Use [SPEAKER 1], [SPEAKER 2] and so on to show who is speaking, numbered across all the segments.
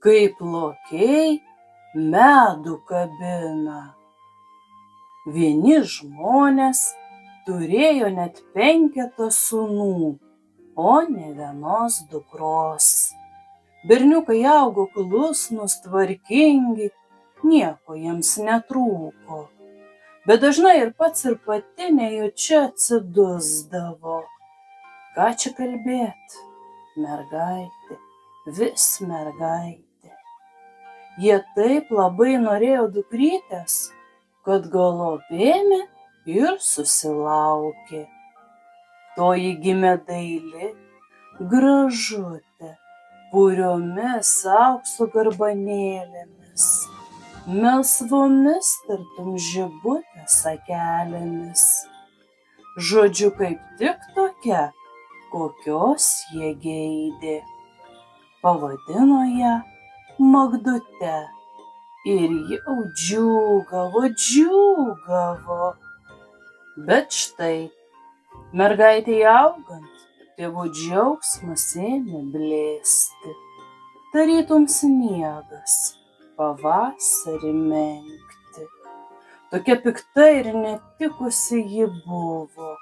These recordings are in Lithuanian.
[SPEAKER 1] kaip lokiai medų kabina. Vieni žmonės turėjo net 5 sūnų, o ne vienos dukros. Berniukai augo klusnūs, tvarkingi, nieko jiems netrūko. Bet dažnai ir pats ir pati nejučia atsidusdavo. Ką čia kalbėt? Mergaitė, vis mergaitė. Jie taip labai norėjo dukrytės, kad galop ėmė ir susilaukė. Toji gimė daili, gražutė, puriomis aukso garbanėlėmis, melsvomis tartum žibutės akelėmis. Žodžiu, kaip tik tokia, kokios jie geidė. Pavadino ją Magdute ir jau džiūgavo. Bet štai, mergaitei augant, tėvų džiaugsmas ėmė blėsti. Tarytum sniegas pavasarį menkti. Tokia pikta ir netikusi ji buvo.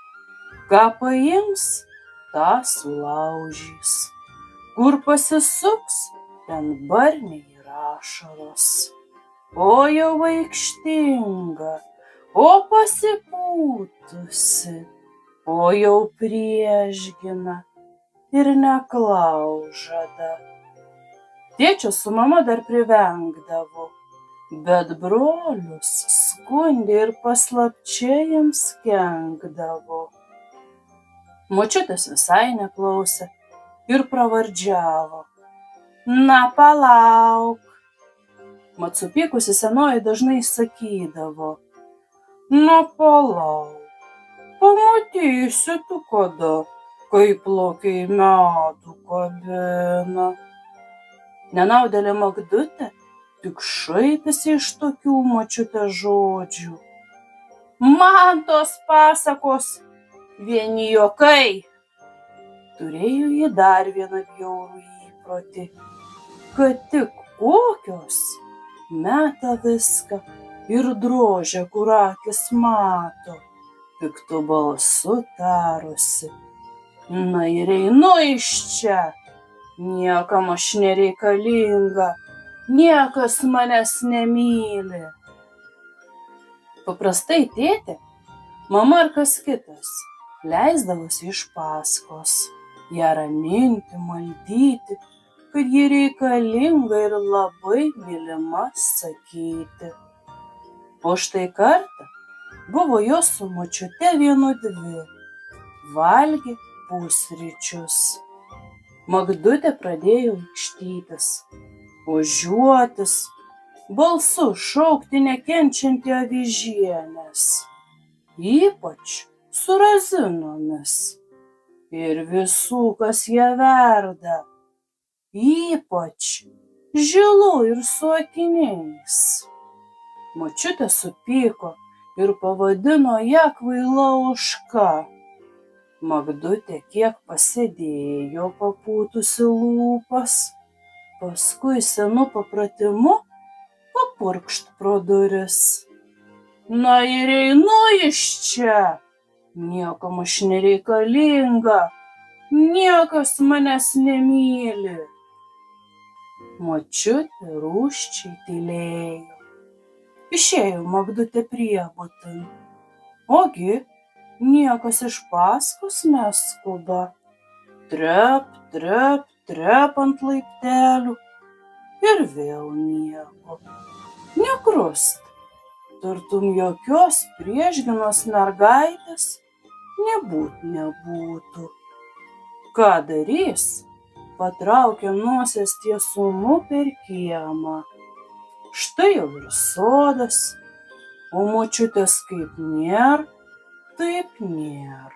[SPEAKER 1] Ką paims, tą sulaužys. Kur pasisuks, ten barniai ir ašaros. O jau aikštinga, o pasipūtusi, o jau priešgina ir neklaužada. Tėčio su mama dar privengdavo, bet brolius skundė ir paslapčia jiems kenkdavo. Močiutės visai neklausė ir pravardžiavo. Na, palauk. Mat supykusi senoji dažnai sakydavo. Na, palauk, pamatysi tu kada, kaip lokiai medų kabina. Nenaudėlė Magdutė tik šaipėsi iš tokių močiutės žodžių. Man tos pasakos vieni juokai. Turėjo ji dar vieną bjaurų įprotį, kad tik kokios meta viską ir drožia, kur akis mato, piktu balsu tarusi. Na ir einu iš čia, niekam aš nereikalinga, niekas manęs nemyli. Paprastai tėtė, mama ar kas kitas leisdavosi iš paskos, ją raminti, maldyti, kad ji reikalinga ir labai mylima sakyti. O štai kartą buvo jos su močiute vienudvi, valgė pusryčius. Magdutė pradėjo aikštytis, ožiuotis, balsu šaukti nekenčianti avižienės, ypač su razinomis ir visų, kas ją verda, ypač žilų ir su akiniais. Močiutė supyko ir pavadino ją kvaila ožka. Magdutė kiek pasėdėjo papūtusi lūpas, paskui senu papratimu papurkšt pro duris. Na ir einu iš čia, niekam aš nereikalinga, niekas manęs nemyli. Močiutė rūsčiai tylėjo. Išėjo Magdutė priebutin. Ogi, niekas iš paskos neskuba. Trep, trep, trep ant laiptelių ir vėl nieko. Nekrust. Tartum jokios priešginos mergaitės nebūtų. Ką darys? Patraukė nosies tiesumu per kiemą. Štai jau ir sodas, o močiutės kaip nėr, taip nėr.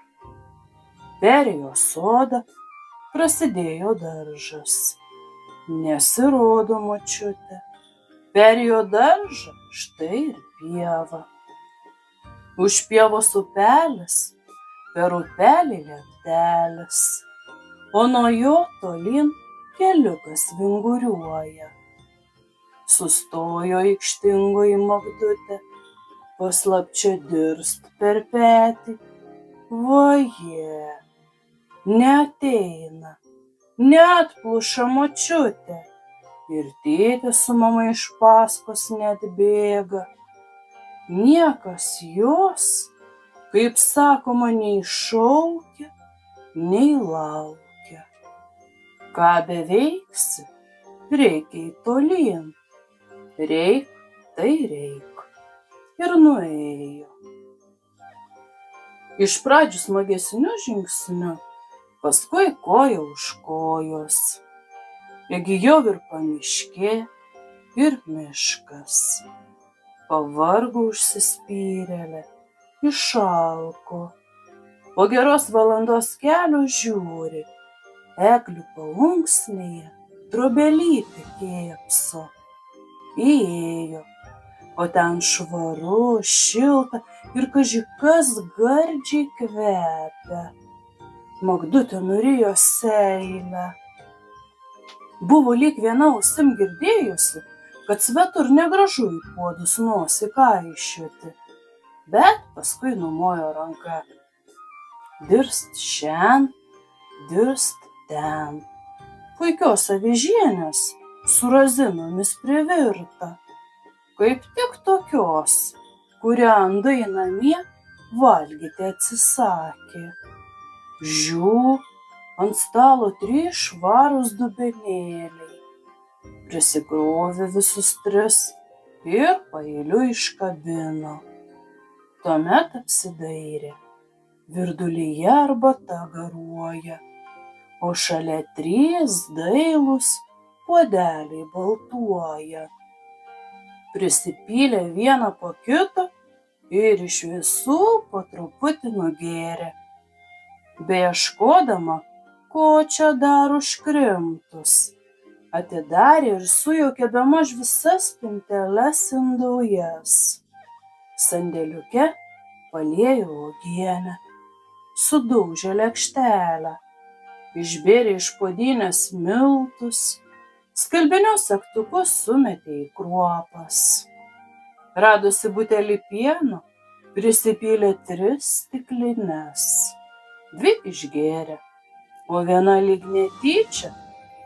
[SPEAKER 1] Perėjo sodą, prasidėjo daržas. Nesirodo močiutė. Perėjo daržą, štai ir pieva. Už pievos upelis, per upelį lieptelis, o nuo jo tolyn keliukas vinguriuoja. Sustojo aikštingoji Magdutė, paslapčia dirst per petį. Vaje, neateina, neatpluša močiutė. Ir tėtė su mama iš paskos neatbėga. Niekas jos, kaip sakoma, nei šaukia, nei laukia. Ką beveiksi, reikia į tolyn. Reik, tai reik. Ir nuėjo. Iš pradžių smagesniu žingsniu, paskui koja už kojos. Egi jau ir pamiškė, ir miškas. Pavargo užsispyrėlė, išalko. Po geros valandos kelio žiūri, eglių paunksnėje trobelytė kėpso. Įėjo, o ten švaru, šilta ir kaži kas gardžiai kvepia. Magdutė nurijo seilę. Buvo lyg viena ausim girdėjusi, kad svetur negražu į puodus nosį kaišioti, bet paskui numojo ranka. Dirst šen, dirst ten. Puikios avižienės su razinomis privirta, kaip tik tokios, kurią andai namie valgyti atsisakė. Žiū, ant stalo 3 švarūs dubenėliai. Prisikrovė visus 3 ir paeiliui iškabino. Tuomet apsidairė. Virdulyje arbata garuoja, o šalia 3 dailūs puodeliai baltuoja. Prisipylė vieną po kito ir iš visų po truputį nugėrė. Beieškodama, ko čia dar užkrimtus, atidarė ir sujaukė bemaž visas spinteles indaujas. Sandėliuke paliejo uogienę, sudaužė lėkštelę, išbėrė iš puodynės miltus, skalbinių segtukus sumetė į kruopas. Radusi butelį pieno, prisipylė 3 stiklines. 2 išgėrė, o viena lyg netyčia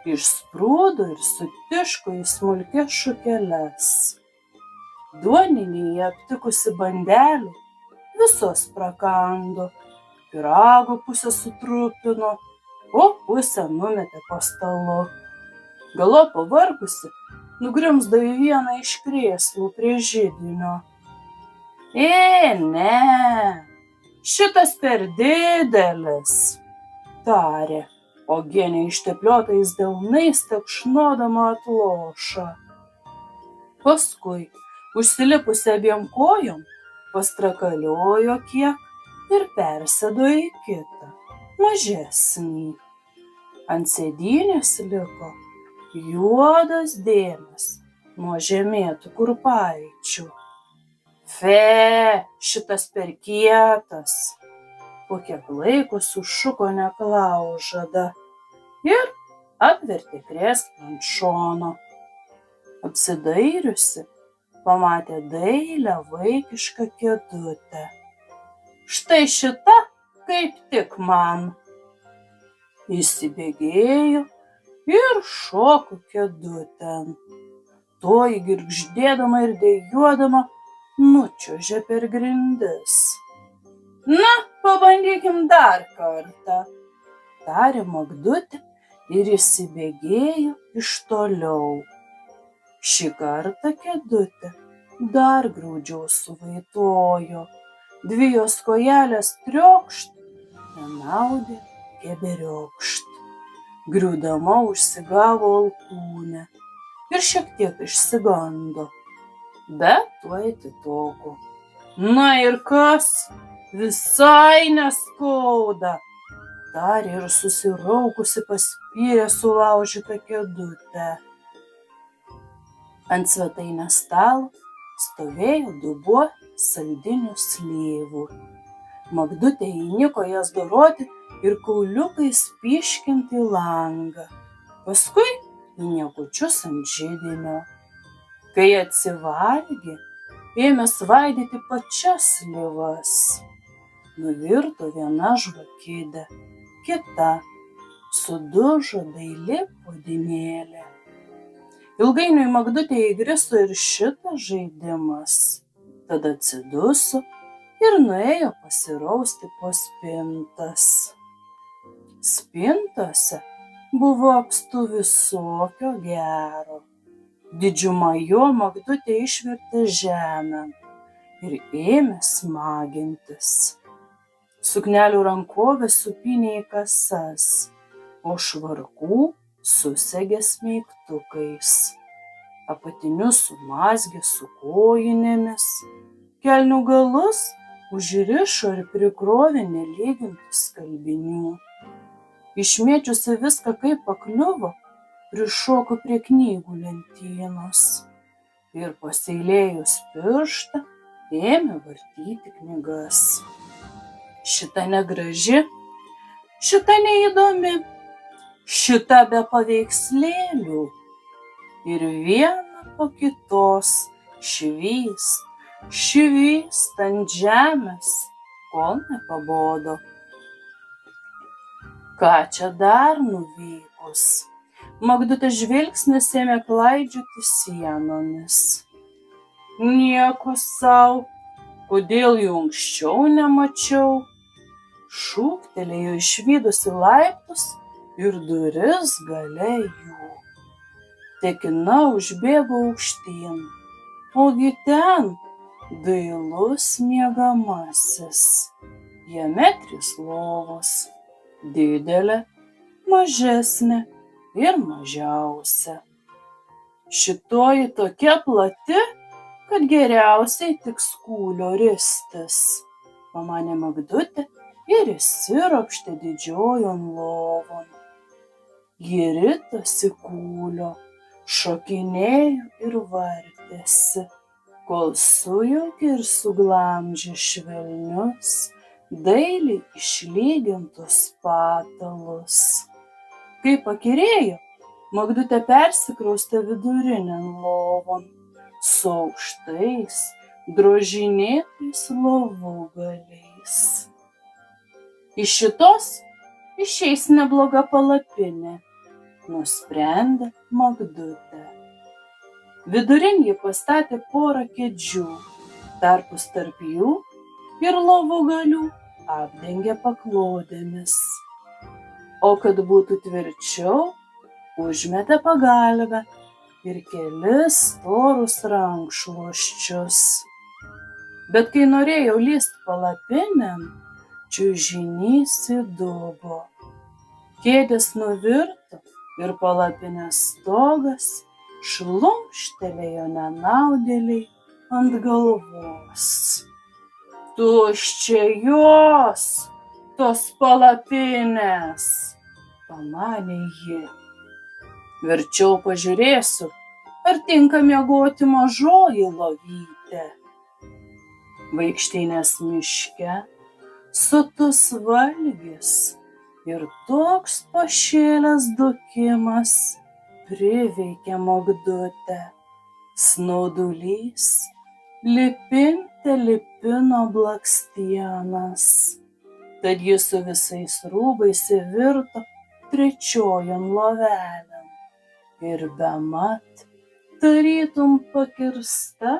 [SPEAKER 1] išsprūdo ir sutiško į smulkias šukeles. Duoninėje aptikusi bandelių visos prakando, pyrago pusę sutrupino, o pusę numetė po stalu. Galop pavargusi, nugrimzdo į vieną iš krėslų prie židinio. Ne, šitas per didelis, tarė, o uogienė ištepliotais delnais tekšnodama atlošo. Paskui, užsilipusi abiem kojom, pastrakaliojo kiek ir persėdo į kitą, mažesnį. Ant sėdynės liko juodos dėmės nuo žemėtų kurpaičių. Fe, šitas per kietas, po kiek laiko sušuko neklaužada ir apvertė krėslą ant šono. Apsidairiusi, pamatė dailią vaikišką kėdutę. Štai šita kaip tik man. Įsibėgėjo ir šoko kėdutėn. Toji girgždėdama ir dejuodama nučiuožė per grindis. Na, pabandykim dar kartą, tarė Magdutė ir įsibėgėjo iš toliau. Šį kartą kėdutė dar graudžiau suvaitojo. 2 jos kojelės triokšt, nenaudė keberiokšt. Griūdama užsigavo alkūnę ir šiek tiek išsigando, bet tuoj atitoko. Na ir kas? Visai neskauda, tarė ir susiraukusi paspyrė sulaužytą kėdutę. Ant svetainės stalo stovėjo dubuo saldinių slyvų. Magdutė įniko jas doroti ir kauliukais pyškinti į langą, paskui į niekučius ant židinio. Kai atsivalgė, ėmė svaidyti pačias slyvas. Nuvirto viena žvakidė, kita, sudužo daili puodynėlė. Ilgainiui Magdutei įgriso ir šitas žaidimas. Tada atsiduso ir nuėjo pasirausti po spintas. Spintose buvo apstu visokio gero. Didžiumą jo Magdutė išvertė žemėn ir ėmė smagintis. Suknelių rankovės supynė į kasas, o švarkų susegė smeigtukais. Apatinius sumazgė su kojinėmis, kelnių galus užrišo ir prikrovė nelygintų skalbinių. Išmėčiusi viską kaip pakliuvo, prišoko prie knygų lentynos ir paseilėjus pirštą ėmė vartyti knygas. Šita negraži, šita neįdomi, šita be paveikslėlių. Ir viena po kitos švyst ant žemės, kol nepabodo. Ką čia dar nuveikus? Magdutės žvilgsnis ėmė klaidžioti sienomis. Nieko sau, kodėl jų anksčiau nemačiau? Šūktelėjo išvydusi laiptus ir duris gale jų. Tekina užbėgo aukštyn, ogi ten dailus miegamasis. Jame 3 lovos, didelė, mažesnė ir mažiausia. Šitoji tokia plati, kad geriausiai tiks kūlio ristis, pamanė Magdutė ir įsiropštė didžiojon lovon. Ji ritosi kūlio, šokinėjo ir vartėsi, kol sujaukė ir suglamžė švelnius, dailiai išlygintus patalus. Kai pakyrėjo, Magdutė persikraustė vidurinėn lovon su aukštais, drožinėtais lovugaliais. Iš šitos išeis nebloga palapinė, nusprendė Magdutė. Vidurin ji pastatė porą kėdžių, tarpus tarp jų ir lovugalių apdengė paklodėmis. O kad būtų tvirčiau, užmetė pagalvę ir kelis storus rankšluosčius. Bet kai norėjau lyst palapinėn, čiužinys įdubo. Kėdės nuvirto ir palapinės stogas šlumštelėjo nenaudėliai ant galvos. Tuščia jos, tos palapinės, pamanė ji. Verčiau pažiūrėsiu, ar tinka miegoti mažoji lovytė. Vaikštynės miške sotus valgis ir toks pašėlęs dūkimas priveikė Magdutę. Snaudulys lipino blakstienas, tad ji su visais rūbais įvirto 3. lovelėn ir bemat, tarytum pakirsta,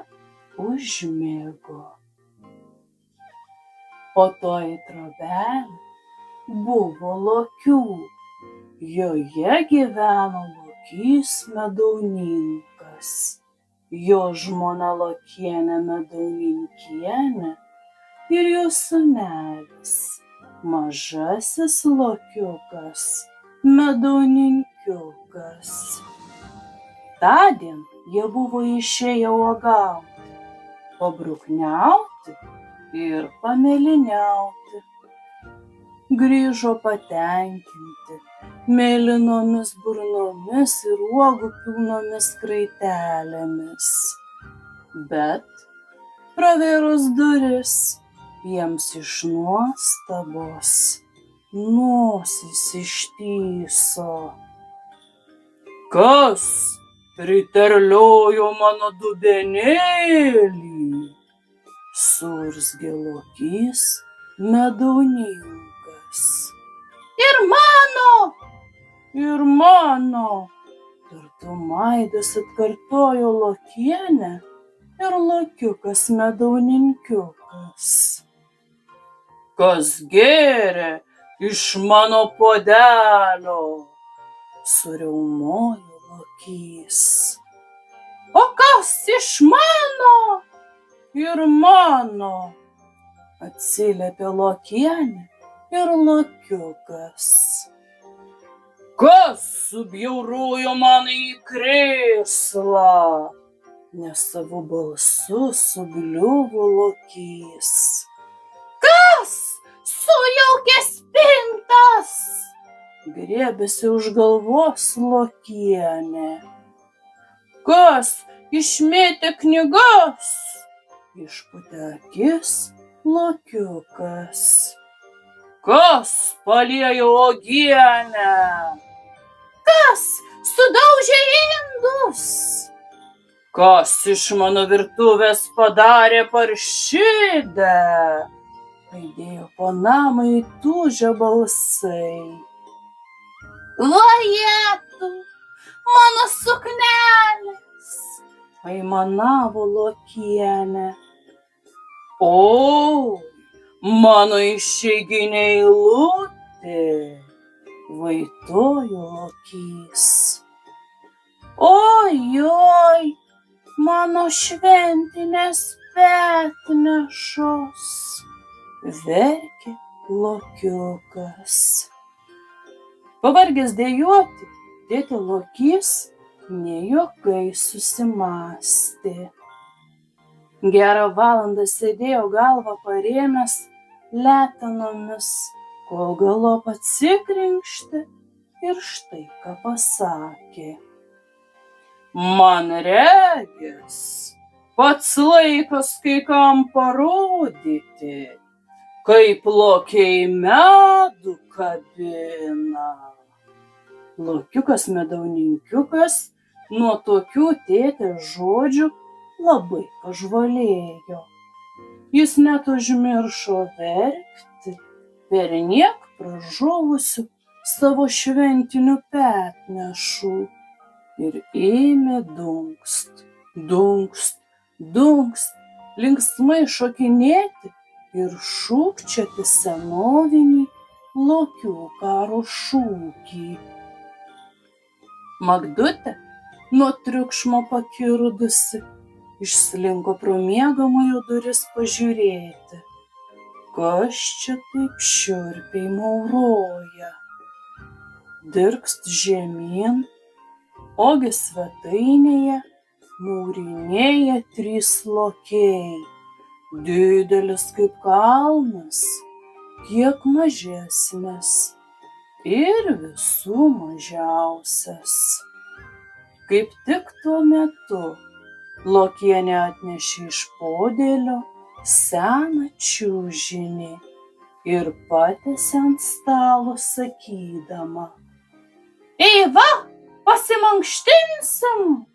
[SPEAKER 1] užmigo. O toji trobelė buvo lokių, joje gyveno lokys medauninkas, jo žmona Lokienė Medauninkienė ir jo sūnelis, mažasis lokiukas Medauninkiukas. Tądien jie buvo išėję uogauti, pabrukniauti ir pamėlyniauti. Grįžo patenkinti, mėlynomis burnomis ir uogų pilnomis kraitelėmis. Bet pravėrus duris, jiems iš nuostabos nosis ištįso. Kas priterliojo mano dubenėlį, suurzgė lokys medauninkas. Ir mano, tartum aidas atkartojo lokienė ir lokiukas medauninkiukas. Kas gėrė iš mano puodelio, suriaumojo lokys. O kas iš mano? Ir mano, atsiliepė lokienė ir lokiukas. Kas subjaurojo man į krėslą? Nesavu balsu subliuvo lokys. Kas sujaukė spintas? Griebėsi už galvos lokienė. Kas išmėtė knygas? Išpūtė akis lokiukas. Kas paliejo uogienę? Kas sudaužė indus? Kas iš mano virtuvės padarė paršidę? Aidėjo po namą įtūžę balsai. Vajetu, mano suknelės, aimanavo lokienė. O, mano išeiginė eilutė, vaitojo lokys. Ojoj, mano šventinės petnešos, verkė lokiukas. Pavargęs dejuoti, tėtė lokys nė juokais susimąstė. Gerą valandą sėdėjo galvą parėmęs letenomis, kol galop atsikrenkštė ir štai ką pasakė. Man regis, pats laikas kai kam parodyti, kaip lokiai medų kabina. Lokiukas medauninkiukas nuo tokių tėtės žodžių labai pažvalėjo. Jis net užmiršo verkti perniek pražuvusių savo šventinių petnešų ir ėmė dunkst, linksmai šokinėti ir šūkčioti senovinį lokių karo šūkį. Magdutė, nuo triukšmo pakirdusi, išslinko pro miegamojo duris pažiūrėti, kas čia taip šiurpiai mauroja. Dirkst žemyn, ogi svetainėje maurinėja 3 lokiai, didelis kaip kalnas, kiek mažesnis ir visų mažiausias. Kaip tik tuo metu lokienė atnešė iš podėlio seną čiužinį ir patiesė ant stalo sakydama: Ei va, pasimankštinsim!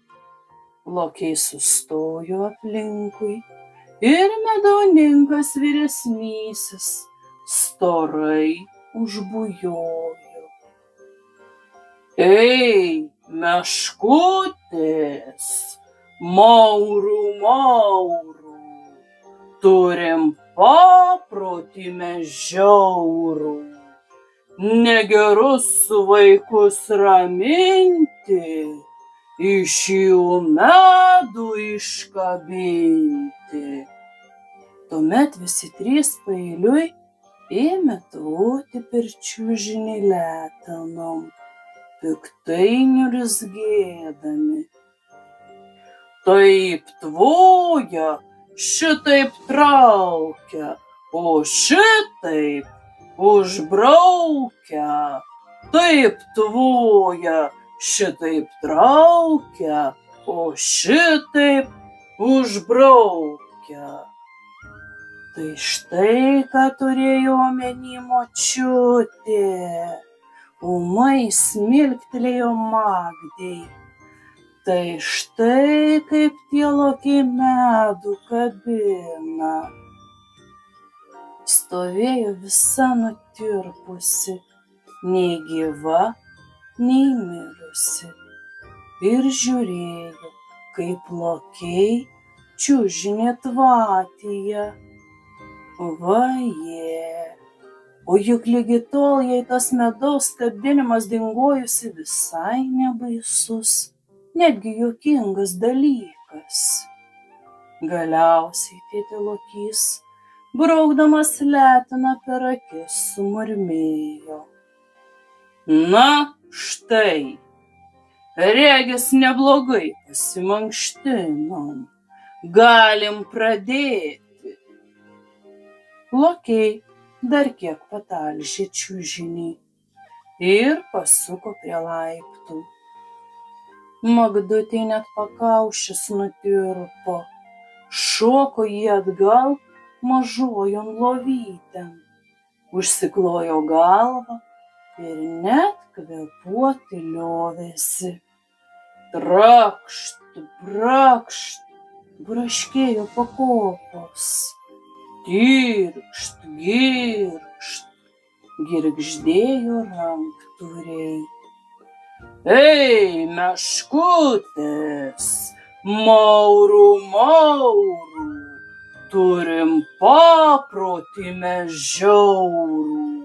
[SPEAKER 1] Lokiai sustojo aplinkui ir medauninkas vyresnysis storai užbujojo. Ei, meškutės, maurų, turim paprotį mes žiaurų, negerus vaikus raminti, iš jų medų iškabinti. Tuomet visi 3 paeiliui ėmė tūti per čiužinį letenom, piktai niurzgėdami. Taip tvoja, šitaip traukia, o šitaip užbraukia. Taip tvoja, šitaip traukia, o šitaip užbraukia. Tai štai ką turėjo omeny močiutė. Ūmai smilktelėjo Magdei. Tai štai kaip tie lokiai medų kabina. Stovėjo visa nutirpusi, nei gyva, nei mirusi. Ir žiūrėjo, kaip lokiai čiužinė tvatyje. Vaje, o juk lygi tol jai tas medaus kabinimas dingojusi visai nebaisus, netgi juokingas dalykas. Galiausiai tėtė Lokys, braukdamas leteną per akis, sumurmėjo: Na, štai, regis neblogai pasimankštinom, galim pradėti. Lokiai dar kiek patalžė čiužinį ir pasuko prie laiptų. Magdutei net pakaušis nutirpo, šoko jį atgal mažojon lovytėn, užsiklojo galvą ir net kvėpuoti liovėsi. Trakšt, brakšt, braškėjo pakopos. Tirkšt, girkšt, girgždėjo ranktūriai. Ei, meškutės, maurų, maurų, turim paprotį mes žiaurų,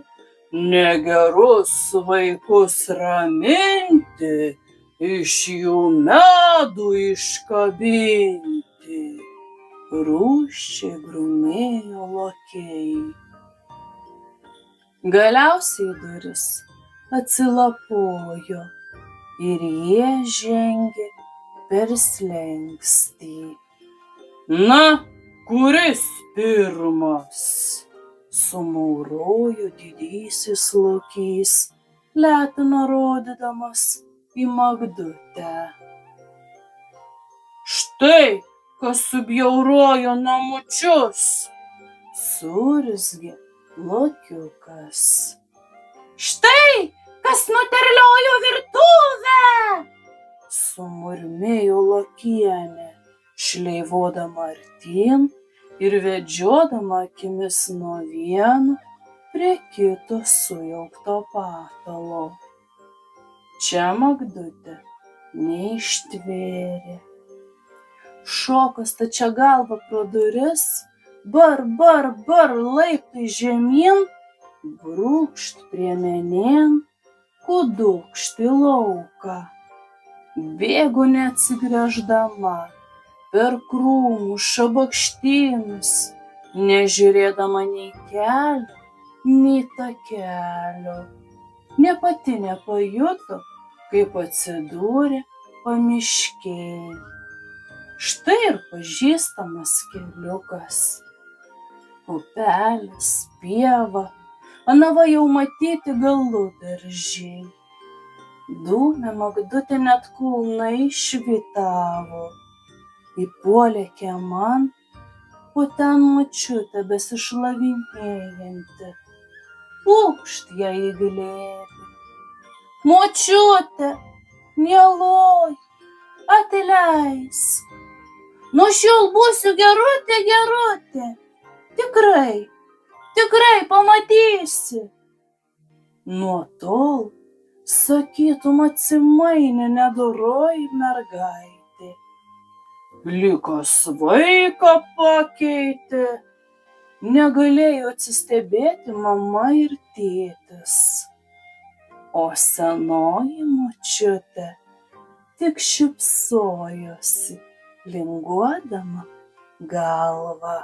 [SPEAKER 1] negerus vaikus raminti, iš jų medų iškabinti. Rūsčiai grumėjo lokiai. Galiausiai durys atsilapojo ir jie žengė per slenkstį. Na, kuris pirmas? Sumaurojo didysis lokys, letena rodydamas į Magdutę. Štai, kas subjaurojo namučius, suurzgė lokiukas. Štai, kas nuterliojo virtuvę, sumurmėjo lokienė, šleivodama artyn ir vedžiodama akimis nuo vieno prie kito sujaukto patalo. Čia Magdutė neištvėrė. Šoko stačia galva pro duris, bar laiptai žemyn, brūkšt priemenėn, kudukšt į lauką. Bėgo neatsigręždama, per krūmų šabakštynus, nežiūrėdama nei kelio, nei takelio. Nė pati nepajuto, kaip atsidūrė pamiškėj. Štai ir pažįstamas keliukas. Upelis, pieva, anava jau matyti galudaržiai. Dūme Magdutė net kulnai švytavo. Įpuolė kieman, o ten močiutė besišlavinėjanti. Pūkšt ją į glėbį. Močiute, mieloji, atleisk. Nuo šiol būsiu gerutė. Tikrai pamatysi. Nuo tol, sakytum, atsimainė nedoroji mergaitė. Plikas vaiką pakeitė. Negalėjo atsistebėti mama ir tėtis. O senoji močiutė tik šypsojosi, linguodama galvą.